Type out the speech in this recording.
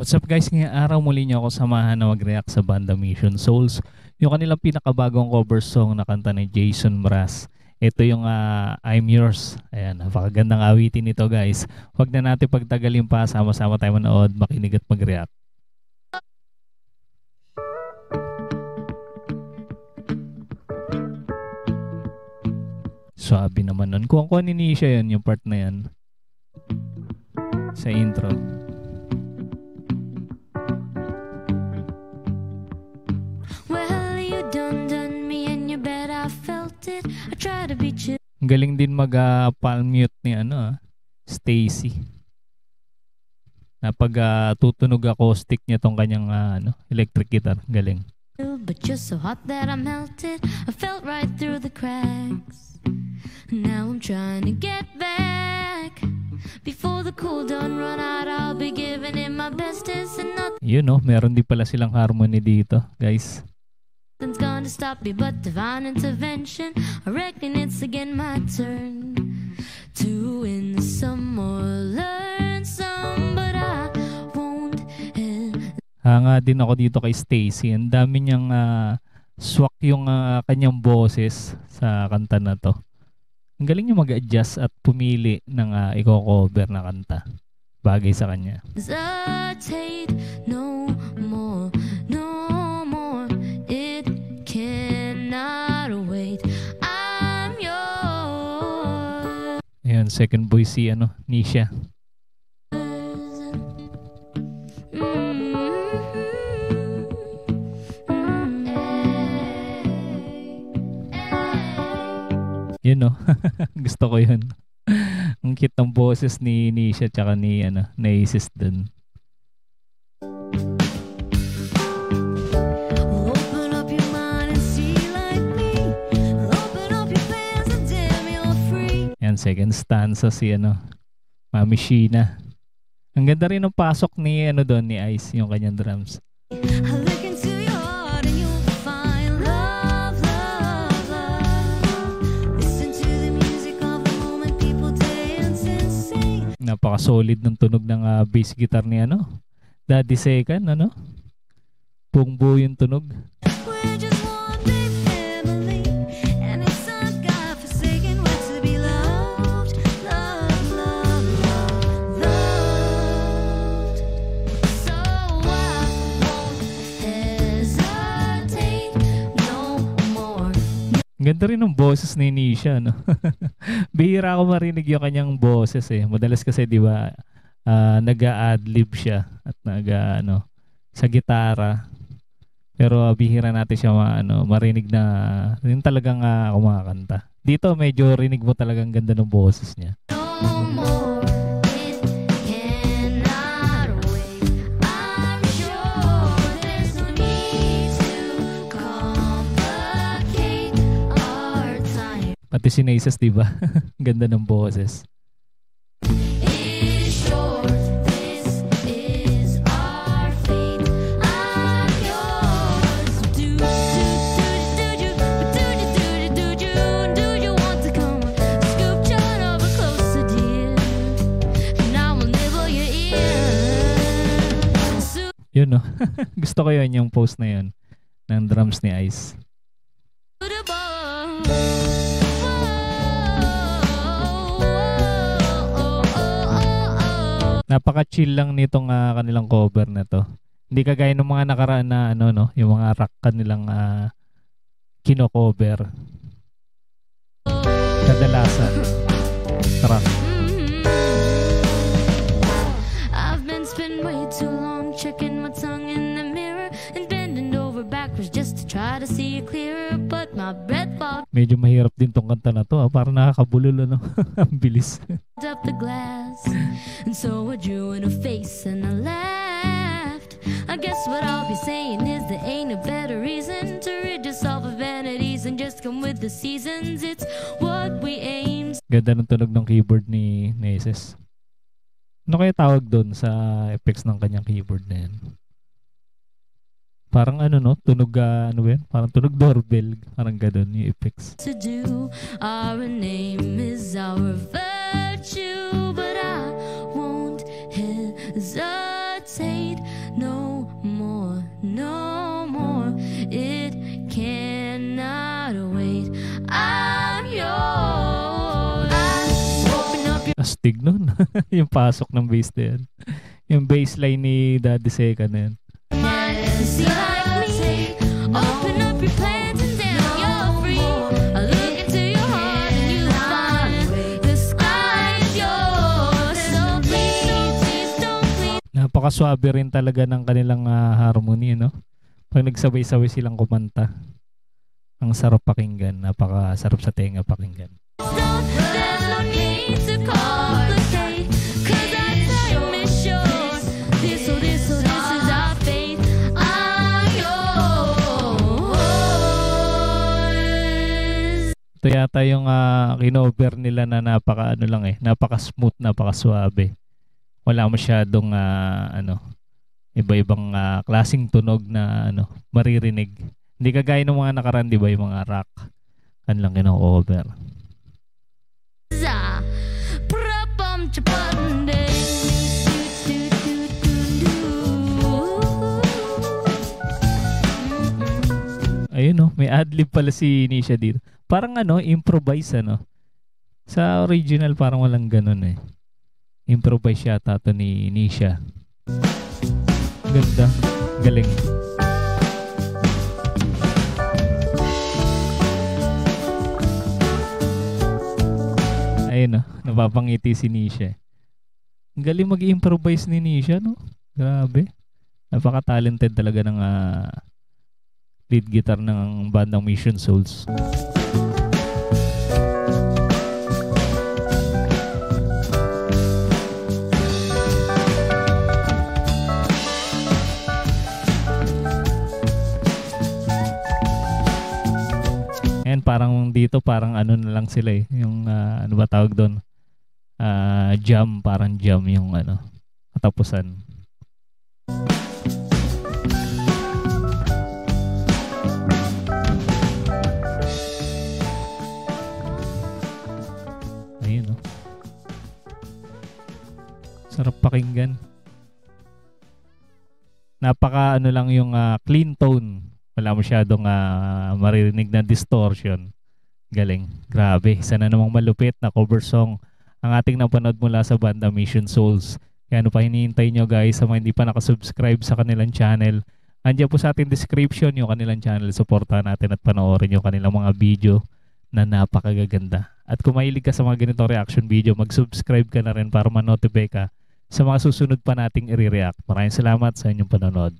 What's up guys, ngayong araw muli niyo ako samahan na mag-react sa banda Mission Souls. Yung kanilang pinakabagong cover song na kanta ni Jason Mraz. Ito yung I'm Yours. Ayan, napakagandang awitin nito guys. Huwag na natin pagtagalin pa, sama-sama tayo manood, makinig at mag-react. Swabe naman nun. Kung ni siya yun, yung part na yan. Sa intro. Ang galing din mag-palm mute ni Stacy. Na pag tutunog acoustic niya tong kanyang electric guitar. Galing. But you're so hot that I melted. I felt right through the cracks. Now I'm trying to get back. Before the cool done run out, I'll be giving it my bestest and nothing. You know, meron din pala silang harmony dito, guys. Nothing's gonna stop me but divine intervention. I reckon it's again my turn to win some or learn some, but I won't. Hanga din ako dito kay Stacy. Ang dami niyang swak yung kanyang boses sa kanta na to. Ang galing niya mag-adjust at pumili ng i-cover na kanta. Bagay sa kanya. Hesitate no more, no more. It cannot wait. I'm yours. Ayan, second voice si Nisha. Yun no, gusto ko yun. Ang cute ng boses ni Nisha tsaka ni Isis dun. Yan, second stanza si Mami Sheena. Ang ganda rin ng pasok ni doon ni Ice, yung kanyang drums. Napaka-solid ng tunog ng bass guitar ni Daddy Second, buong buo yung tunog. Ganda rin ng boses ni Nisha, Bihira ako marinig yung kanyang boses eh. Madalas kasi 'di ba nag-a-adlib siya at sa gitara. Pero bihira natin siya marinig na yun talagang kumakanta. Dito medyo rinig mo talagang ganda ng boses niya. Pati si Isis, diba? Ganda ng boses. Yun no. Gusto ko yun yung post na yun ng drums ni Ice. Napaka-chill lang nitong kanilang cover na to. Hindi kagaya ng mga nakaraan na yung mga rock kanilang kino-cover. Kadalasan rock. I've been spending way too long checking my tongue in the mirror and bending over backwards just to try to see it clearer, but my breath fought. Medyo mahirap din tong kanta na to, parang nakakabulol ang bilis. Up the glass, and so I drew in a face and I laughed. I guess what I'll be saying is there ain't a better reason to rid yourself of vanities and just come with the seasons. It's what we aim. Ganda ng tunog ng keyboard ni Isis. Ano kaya tawag doon sa effects ng kanyang keyboard na yan? Parang tunog parang tunog doorbell, parang gano'n yung effects. To do, our name is our virtue, but I won't hesitate. nun. Yung pasok ng bass na yan. Yung bassline ni Daddy Seka na yan. See like me, open up your plans and then you're free. I look into your heart and you find the sky is yours. So please don't please. Napakaswabe rin talaga ng kanilang harmony, no? Pag nagsabay-sabay silang kumanta. Ang sarap pakinggan. Napakasarap sa tenga pakinggan. There's no need to complicate, 'cause our time is short. This is our faith. I'm yours. Ito yata yung kinover nila na napaka ano lang napaka-smooth, napaka-suabe. Wala masyadong iba-ibang klaseng tunog na maririnig. Hindi kagaya ng mga nakaraan, di ba, yung mga rock. Kan lang kino-cover. Ayun, may adlib pala si Nisha dito. Parang improvise Sa original parang walang ganun Improvise yata to ni Nisha. Ganda. Galing. Ayun napapangiti si Nisha. Ang galing mag-improvise ni Nisha, no? Grabe. Napaka-talented talaga ng lead guitar ng bandang Mission Souls. And parang dito parang na lang sila yung ano ba tawag doon, jam, parang jam yung katapusan. Ayun sarap pakinggan. Napaka lang yung clean tone. Wala masyadong maririnig na distortion. Galing. Grabe. Isa na namang malupit na cover song ang ating napanood mula sa banda Mission Souls. Kaya ano pa hinihintay nyo guys sa mga hindi pa nakasubscribe sa kanilang channel? Andiyan po sa ating description yung kanilang channel. Supportahan natin at panoorin yung kanilang mga video na napakagaganda. At kung mahilig ka sa mga ganitong reaction video, mag-subscribe ka na rin para ma-notify ka sa mga susunod pa nating i-react. Maraming salamat sa inyong panonood.